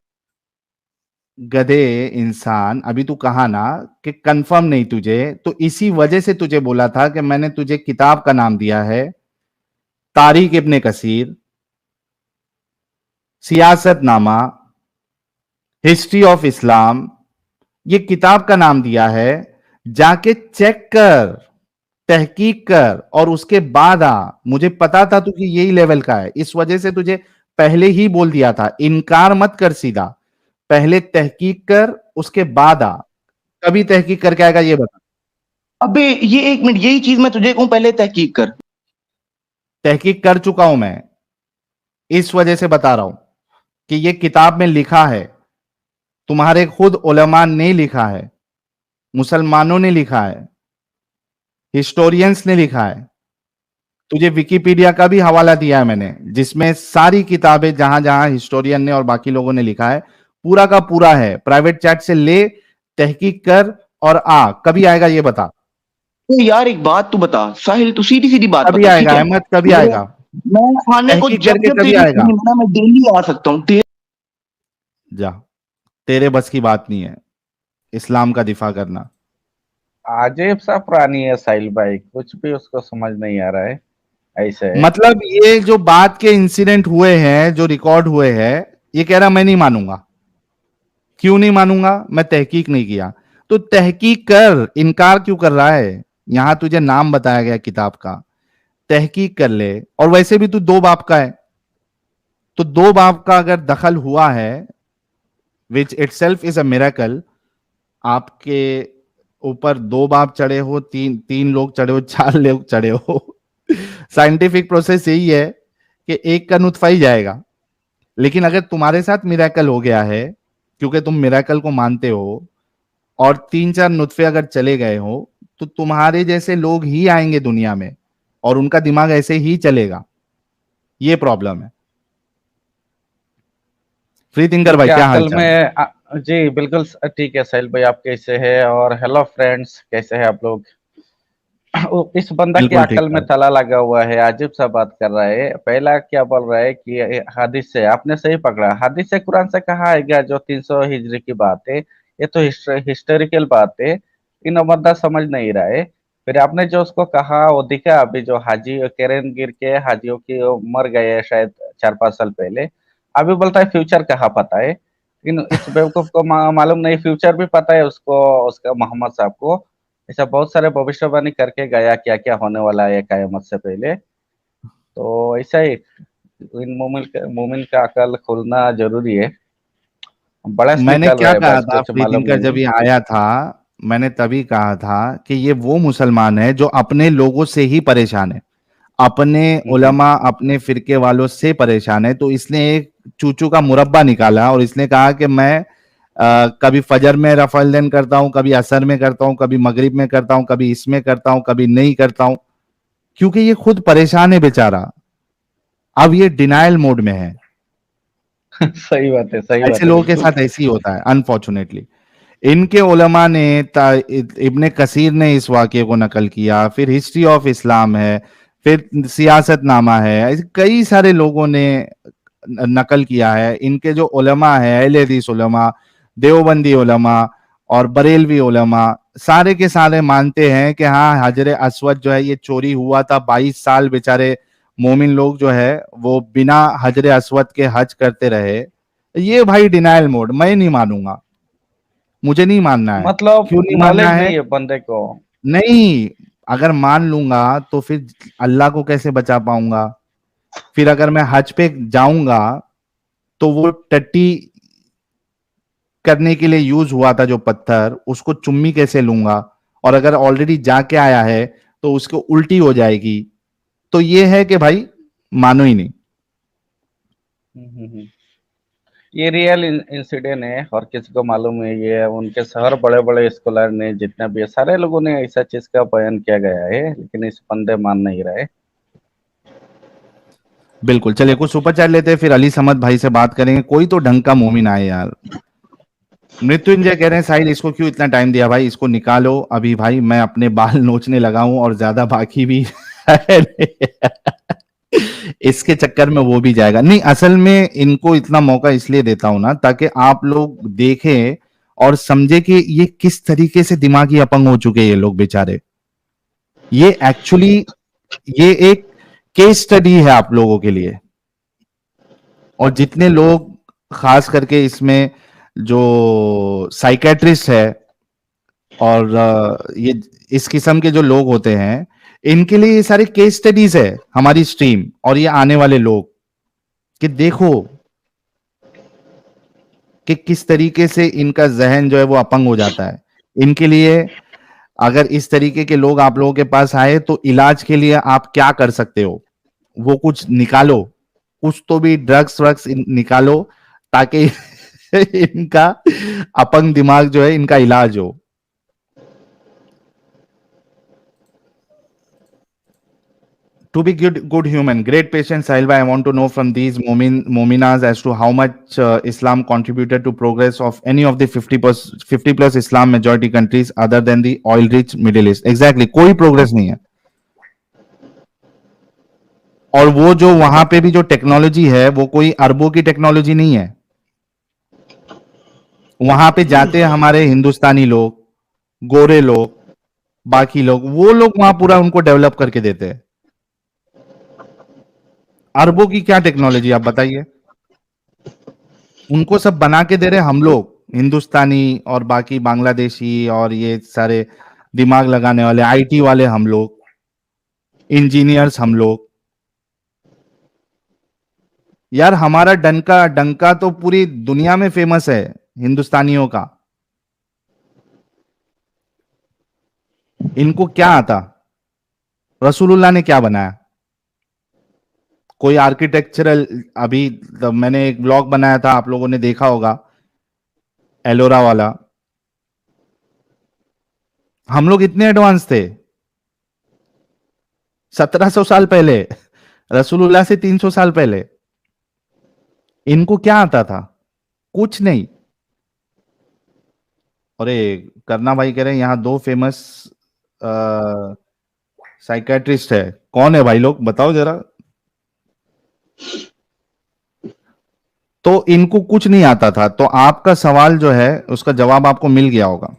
गधे इंसान, अभी तू कहा ना कि कंफर्म नहीं तुझे, तो इसी वजह से तुझे बोला था कि मैंने तुझे किताब का नाम दिया है, तारीख इब्ने कसीर, सियासतनामा, हिस्ट्री ऑफ इस्लाम, ये किताब का नाम दिया है। जाके चेक कर, तहकीक कर और उसके बाद आ। मुझे पता था तू कि यही लेवल का है, इस वजह से तुझे पहले ही बोल दिया था, इनकार मत कर सीधा। पहले तहकीक कर, उसके बाद आ। कभी तहकीक करके आएगा ये बता। अबे ये एक मिनट, यही चीज मैं तुझे कहूं पहले तहकीक कर। तहकीक कर चुका हूं मैं, इस वजह से बता रहा हूं कि ये किताब में लिखा है, तुम्हारे खुद उलमा ने लिखा है, मुसलमानों ने लिखा है, हिस्टोरियंस ने लिखा है। तुझे विकिपीडिया का भी हवाला दिया है मैंने, जिसमें सारी किताबें जहां जहां हिस्टोरियन ने और बाकी लोगों ने लिखा है, पूरा का पूरा है। प्राइवेट चैट से ले, तहकीक कर और आ। कभी आएगा ये बता। तो यार एक बात तू बता साहिल, तू सीधी सीधी बात कभी बता, ठीक आएगा है? अहमद, कभी मैं आएगा? मैं आने को तहकीक जब करके जब कभी तेरी आएगा? ना, मैं डेली आ सकता हूँ। जा, तेरे बस की बात नहीं है इस्लाम का दिफा करना। अजीब सा प्राणी है साहिल भाई, कुछ भी उसको समझ नहीं आ रहा है। ऐसे है। मतलब ये जो बात के इंसिडेंट हुए हैं, जो रिकॉर्ड हुए हैं, ये कह रहा मैं नहीं मानूंगा। क्यों नहीं मानूंगा? मैं तहकीक नहीं किया। तो तहकीक कर, इनकार क्यों कर रहा है? यहां तुझे नाम बताया गया किताब का, तहकीक कर ले। और वैसे भी तू दो बाप का है, तो दो बाप का अगर दखल हुआ है, विच इटसेल्फ इज अ मिरेकल। आपके ऊपर दो बाप चढ़े हो, तीन तीन लोग चढ़े हो, चार लोग चढ़े हो। साइंटिफिक प्रोसेस यही है कि एक का नुत्फा ही जाएगा। लेकिन अगर तुम्हारे साथ मिरेकल हो गया है, क्योंकि तुम मिरेकल को मानते हो, और तीन चार नुत्फे अगर चले गए हो, तो तुम्हारे जैसे लोग ही आएंगे दुनिया में और उनका दिमाग ऐसे ही चलेगा। ये प्रॉब्लम है। फ्री थिंकर भाई, क्या क्या हाल अकल चाल? में जी बिल्कुल ठीक है साहिल भाई, आप कैसे हैं? और हेलो फ्रेंड्स, कैसे हैं आप लोग? इस बंदा की बिल्कुल ठीक अकल में ठाक। ताला लगा हुआ है, अजीब सा बात कर रहा है। पहला क्या बोल रहा है कि हदीस से, आपने सही पकड़ा, हदीस से कुरान से कहा है क्या जो 300 हिजरी की बात है, ये तो हिस्टोरिकल बात है, इन बंदा समझ नहीं रहा है। फिर आपने जो उसको कहा वो दिखा अभी, जो हाजी केरन गिर के हाजियों की वो मर गए हैं शायद 4-5 साल पहले। अभी बोलता है फ्यूचर कहाँ पता है। लेकिन इस बेवकूफ को मालूम नहीं, फ्यूचर भी पता है उसको, उसका मोहम्मद साहब को। ऐसा बहुत सारे भविष्यवाणी करके गया क्या क्या होने वाला है कयामत से पहले। तो ऐसा ही इन मोमिन का अकल खुलना जरूरी है। बड़स मैंने निकल रहा क्या है कहा बस, था कुछ फ्री मालूम थिंकर जब नहीं। ये आया था, मैंने तभी कहा था कि ये वो मुसलमान है जो अपने लोगों से ही परेशान है, अपने हम्म। उलमा अपने फिरके वालों से परेशान है। तो इसने एक चूचू का मुरब्बा निकाला और इसने कहा कि मैं कभी फजर में रफल देन करता हूं, कभी असर में करता हूं, कभी मगरिब में करता हूं, कभी इसमें करता हूं, कभी नहीं करता हूं, क्योंकि ये खुद परेशान है बेचारा। अब ये डिनायल मोड में है। सही बात है, सही ऐसे बात है, लोगों के बिल्कुल। साथ ऐसे ही होता है अनफॉर्चुनेटली। इनके उलमा ने इब्ने कसीर ने इस वाक्य को नकल किया, फिर हिस्ट्री ऑफ इस्लाम है, फिर सियासतनामा है, ऐसे कई सारे लोगों ने नकल किया है। इनके जो उलमा है, अहले हदीस उलमा, देवबंदी उलमा और बरेलवी उलमा, सारे के सारे मानते हैं कि हाँ हजर अस्वद जो है ये चोरी हुआ था। 22 साल बेचारे मोमिन लोग जो है वो बिना हजर अस्वद के हज करते रहे। ये भाई डिनायल मोड, मैं नहीं मानूंगा, मुझे नहीं मानना है। मतलब क्यों नहीं मानना नॉलेज है? नहीं है बंदे को। नहीं, अगर मान लूंगा तो फिर अल्लाह को कैसे बचा पाऊंगा? फिर अगर मैं हज पे जाऊंगा तो वो टट्टी करने के लिए यूज हुआ था जो पत्थर, उसको चुम्मी कैसे लूंगा? और अगर ऑलरेडी जाके आया है तो उसको उल्टी हो जाएगी। तो ये है कि भाई मानो ही नहीं। हम्म। ये रियल इंसिडेंट है और किसी को मालूम है, ये उनके शहर बड़े बड़े स्कॉलर ने जितने भी है सारे लोगों ने ऐसा चीज का बयान किया गया है, लेकिन इस बंदे मान नहीं रहे। बिल्कुल, चलिए कुछ सुपर चैट लेते हैं, फिर अली समद भाई से बात करेंगे। कोई तो ढंग का मोमिन आए यार। मृत्युंजय कह रहे हैं साहिल इसको क्यों इतना टाइम दिया भाई, इसको निकालो अभी भाई, मैं अपने बाल नोचने लगा हूं और ज्यादा बाकी भी है। इसके चक्कर में वो भी जाएगा। नहीं, असल में इनको इतना मौका इसलिए देता हूं ना ताकि आप लोग देखें और समझे कि ये किस तरीके से दिमागी अपंग हो चुके हैं ये लोग बेचारे। ये एक्चुअली ये एक केस स्टडी है आप लोगों के लिए। और जितने लोग खास करके इसमें जो साइकेट्रिस्ट है और ये इस किस्म के जो लोग होते हैं, इनके लिए ये सारे केस स्टडीज है हमारी स्ट्रीम और ये आने वाले लोग, कि देखो कि किस तरीके से इनका जहन जो है वो अपंग हो जाता है। इनके लिए अगर इस तरीके के लोग आप लोगों के पास आए तो इलाज के लिए आप क्या कर सकते हो, वो कुछ निकालो, कुछ तो भी ड्रग्स व्रग्स निकालो ताकि इनका अपंग दिमाग जो है इनका इलाज हो। To be good human, great patience, Sahil. I want to know from these mominas as to how much Islam contributed to progress of any of the 50 plus Islam majority countries other than the oil rich Middle East. Exactly, कोई progress नहीं है। और वो जो वहां पे भी जो टेक्नोलॉजी है वो कोई अरबों की टेक्नोलॉजी नहीं है। वहां पे जाते हैं हमारे हिंदुस्तानी लोग, गोरे लोग, बाकी लोग, वो लोग वहां पूरा उनको डेवलप करके देते हैं। अरबों की क्या टेक्नोलॉजी आप बताइए? उनको सब बना के दे रहे हम लोग हिंदुस्तानी और बाकी बांग्लादेशी और ये सारे दिमाग लगाने वाले आईटी वाले हम लोग, इंजीनियर्स हम लोग। यार हमारा डंका डंका तो पूरी दुनिया में फेमस है हिंदुस्तानियों का। इनको क्या आता? रसूलुल्लाह ने क्या बनाया? कोई आर्किटेक्चरल, अभी मैंने एक ब्लॉग बनाया था आप लोगों ने देखा होगा, एलोरा वाला। हम लोग इतने एडवांस थे 1700 साल पहले, रसूलुल्लाह से 300 साल पहले। इनको क्या आता था? कुछ नहीं। अरे करना भाई कह रहे हैं यहाँ दो फेमस साइकेट्रिस्ट है। कौन है भाई लोग बताओ जरा। तो इनको कुछ नहीं आता था, तो आपका सवाल जो है उसका जवाब आपको मिल गया होगा।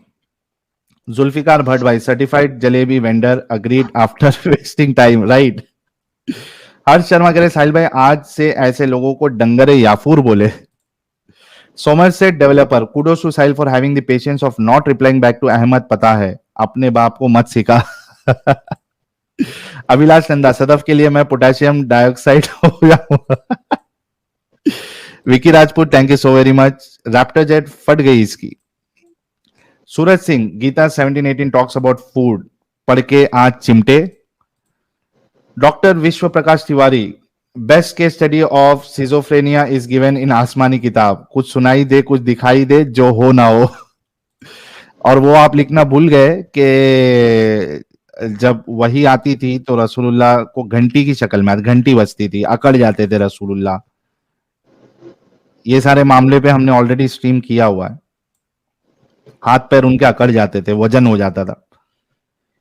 जुल्फिकार भट्ट भाई, certified jalebi vendor, agreed after wasting time, right. Harsh Sharma कह रहे साहिल भाई आज से ऐसे लोगों को डंगरे याफूर बोले। Somerset developer, kudos to Sahil for having the patience of not replying back to Ahmad, पता है अपने बाप को मत सिखा। अभिलाष नंदा, सदफ के लिए मैं पोटेशियम डाइऑक्साइड हो गया। Vicky Rajput, thank you so very much. Raptor jet फट गई इसकी। Suraj Singh, Gita 1718 talks about food, पढ़ के आज चिमटे। Doctor Vishwa Prakash Tiwari, best case study of schizophrenia is given in आसमानी किताब, कुछ सुनाई दे कुछ दिखाई दे जो हो ना हो। और वो आप लिखना भूल गए कि जब वही आती थी तो रसूलुल्लाह को घंटी की शक्ल में घंटी बजती थी, अकड़ जाते थे रसूलुल्लाह। ये सारे मामले पे हमने ऑलरेडी स्ट्रीम किया हुआ है। हाथ पैर उनके अकड़ जाते थे, वजन हो जाता था।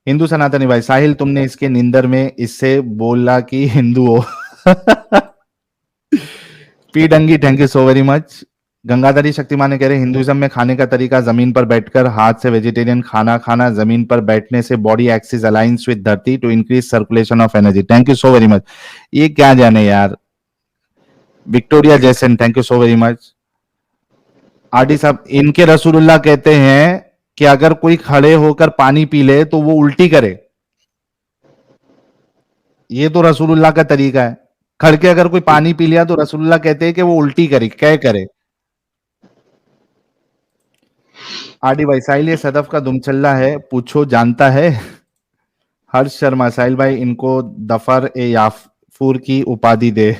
हिंदू सनातनी भाई, साहिल तुमने इसके निंदर में इससे बोला कि हिंदू हो। P dengue, thank you so very much. Gangadhari Shaktimaan ने कह रहे हिंदुइज्म में खाने का तरीका जमीन पर बैठकर हाथ से वेजिटेरियन खाना खाना, जमीन पर बैठने से body axis aligns with dharti to increase circulation of energy, thank you so very much. ये क्या जाने यार। Victoria Jason, thank you so very much. RD sahab, इनके रसूलुल्लाह कहते हैं कि अगर कोई खड़े होकर पानी पी ले तो वो उल्टी करे। ये तो रसूलुल्लाह का तरीका है, खड़ के अगर कोई पानी पी लिया तो रसूलुल्लाह कहते हैं कि वो उल्टी करे, क्या करे। आरडी भाई, साहिल ये सदफ का दुमचल्ला है, पूछो जानता है। हर्ष शर्मा, साहिल भाई इनको दफर ए याफूर की उपाधि दे।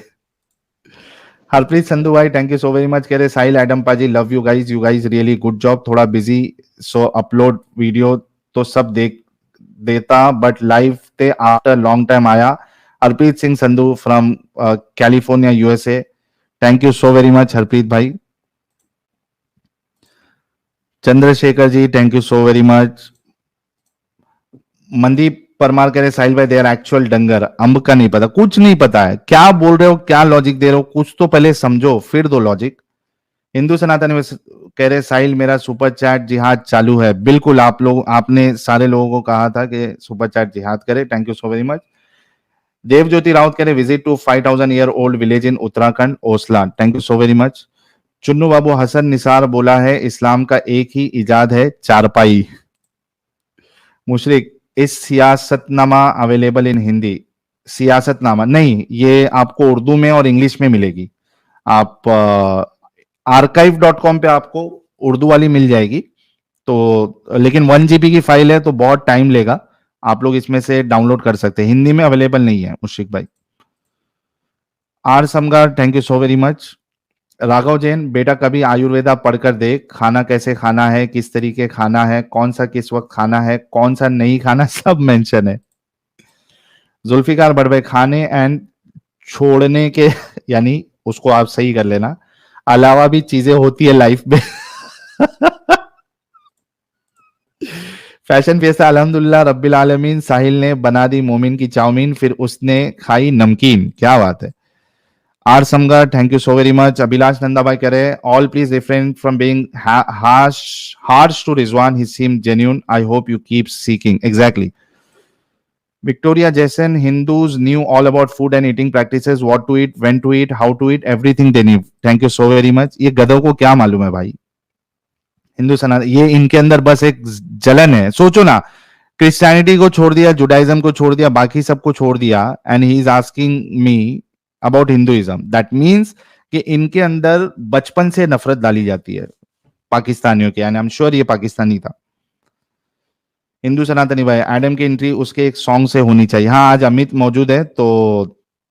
हरप्रीत संधू भाई, thank you so very much. कह रहे साहिल एडम पाजी, love you guys really good job, थोड़ा बिजी सो अपलोड वीडियो तो सब देता बट लाइव ते आफ्टर लॉन्ग टाइम आया। Harpreet Singh Sandhu from California USA, thank you so very much Harpreet भाई। Chandrashekhar ji, thank you so very much. Mandeep Parmar कह रहे साहिल भाई देर एक्चुअल डंगर, अंब का नहीं पता, कुछ नहीं पता है, क्या बोल रहे हो, क्या लॉजिक दे रहे हो, कुछ तो पहले समझो फिर दो लॉजिक। हिंदू सनातन में कह रहे साहिल मेरा सुपर चैट जिहाद चालू है, बिल्कुल आप लोग आपने सारे लोगों को कहा था कि सुपर चैट जिहाद करे, thank you so very much. Dev Jyoti Raut कह रहे visit to 5000 year old village in Uttarakhand Osla, thank you so very much. Chunnu Babu Hasan Nisar बोला है इस्लाम का एक ही इजाद है, चारपाई। मुशरिक, इस सियासतनामा अवेलेबल इन हिंदी, सियासतनामा नहीं, ये आपको उर्दू में और इंग्लिश में मिलेगी। आप archive.com पे आपको उर्दू वाली मिल जाएगी, तो लेकिन 1 GB की फाइल है तो बहुत टाइम लेगा, आप लोग इसमें से डाउनलोड कर सकते हैं, हिंदी में अवेलेबल नहीं है मुशरिक भाई। आर समगार, thank you so very much. Raghav Jain, बेटा कभी आयुर्वेदा पढ़कर देख, खाना कैसे खाना है, किस तरीके खाना है, कौन सा किस वक्त खाना है, कौन सा नहीं खाना, सब मेंशन है। जुल्फिकार भट्ट, खाने एंड छोड़ने के यानी उसको आप सही कर लेना, अलावा भी चीजें होती है लाइफ में। फैशन फेस्टा, अल्हम्दुलिल्लाह रब्बिल आलमीन, साहिल ने बना दी मोमिन की चाउमीन फिर उसने खाई नमकीन, क्या बात है। आर समगर, thank you so very much. Abhilash Nanda भाई कह रहे all please refrain from being harsh to Rizwan, he seem genuine, I hope you keep seeking, exactly. Victoria Jason, Hindus knew all about food and eating practices, what to eat, when to eat, how to eat, everything they knew. Thank you so very much. ये गधों को क्या मालूम है भाई, हिंदू सनातन, ये इनके अंदर बस एक जलन है। सोचो ना, क्रिश्चियनिटी को छोड़ दिया, जुडाइज्म को छोड़ दिया, बाकी सबको छोड़ दिया, and he is asking me about Hinduism, that means कि इनके अंदर बचपन से नफरत डाली जाती है पाकिस्तानियों के, यानी आई एम श्योर ये पाकिस्तानी था। हिंदू सनातनी भाई, एडम की एंट्री उसके एक सॉन्ग से होनी चाहिए। हाँ, आज अमित मौजूद है तो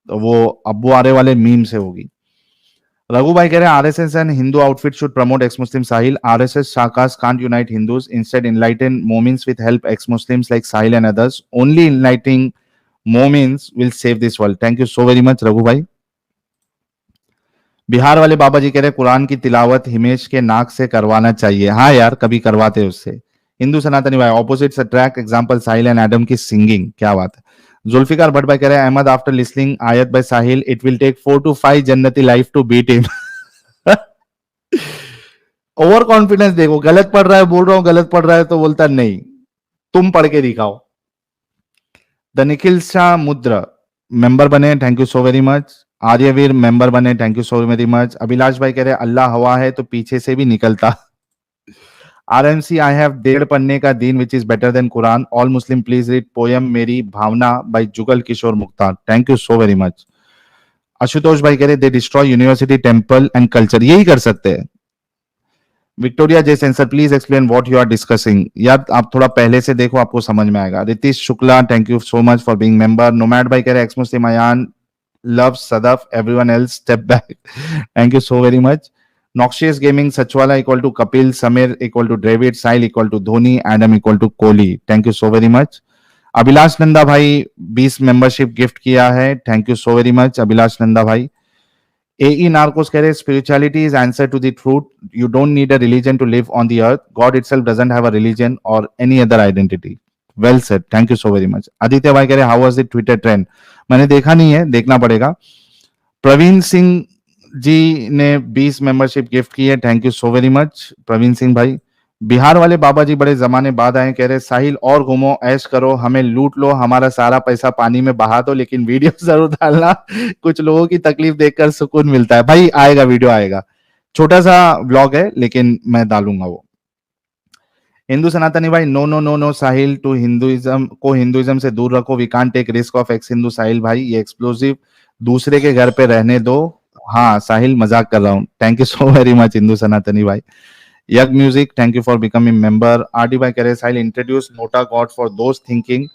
वो अब्बू आरे वाले मीम से होगी। रघु भाई कह रहे हैं RSS and Hindu outfit should promote ex Muslim Sahil, RSS शाखाs can't unite Hindus, instead enlighten Momins with help ex-Muslims like Sahil and others, only enlightening Momins will save this world. Thank you so very much Raghu भाई। बिहार वाले बाबा जी कह रहे कुरान की तिलावत हिमेश के नाक से करवाना चाहिए। हाँ यार, कभी करवाते उससे। हिंदू सनातनी भाई, opposites attract, example Sahil and Adam की सिंगिंग, क्या बात है। जुल्फिकार भट्ट भाई कह रहे हैं अहमद आफ्टर लिसनिंग आयत by Sahil, it will take 4 to 5 जन्नती life to beat him. Over confidence देखो, गलत पढ़ रहा है, बोल रहा हूं गलत पढ़ रहा है तो बोलता है नहीं तुम पढ़ के दिखाओ। द निखिल शाह मुद्रा मेंबर बने, thank you so very much. Aryaveer member बने, thank you so very much. Abhilash भाई कह रहे अल्लाह हवा है तो पीछे से भी निकलता। आरएमसी आई हैव डेढ़ पन्ने का दीन which is better than Quran, all Muslim please read poem Meri Bhavna by Jugal Kishore Mukhtar, thank you so very much. Ashutosh भाई कह रहे they destroy university temple and culture, यही कर सकते हैं। Victoria Jai sensor please explain what you are discussing, यार आप थोड़ा पहले से देखो आपको समझ में आएगा। Ritish Shukla thank you so much for being member. Nomad भाई कह रहे ex Muslim Ayaan love Sadaf everyone else step back, thank you so very much. Noxious gaming सचवाला equal to Kapil, Sameer equal to David, Sahil equal to Dhoni, Adam equal to Kohli, thank you so very much. Abhilash Nanda भाई 20 membership gift किया है, thank you so very much Abhilash Nanda भाई। AE Narcos कह रहे spirituality is answer to the truth. You don't need a religion to live on the earth. God itself doesn't have a religion or any other identity. Well said. Thank you so very much. Aditya भाई कह रहे how was the Twitter trend? मैंने देखा नहीं है, देखना पड़ेगा। प्रवीण सिंह जी ने 20 मेंबरशिप गिफ्ट की है, thank you so very much Praveen Singh भाई। बिहार वाले बाबा जी बड़े जमाने बाद आए, कह रहे साहिल और घूमो ऐश करो, हमें लूट लो, हमारा सारा पैसा पानी में बहा दो, लेकिन वीडियो जरूर डालना, कुछ लोगों की तकलीफ देखकर सुकून मिलता है। भाई आएगा, वीडियो आएगा, छोटा सा व्लॉग है लेकिन मैं डालूंगा वो। हिंदू सनातनी भाई no no no no Sahil to Hinduism को हिंदुइज्म से दूर रखो, we can't take risk of ex Hindu. Sahil भाई ये एक्सप्लोसिव दूसरे के घर पे रहने दो। हाँ साहिल मजाक कर रहा हूँ, thank you so very much Hindu सनातनी भाई। Yug music thank you for becoming member. RD भाई कह रहे Sahil introduce not a god for those thinking,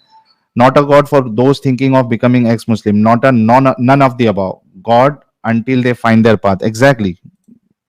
not a god for those thinking of becoming ex Muslim, not a none of the above, god until they find their path. Exactly.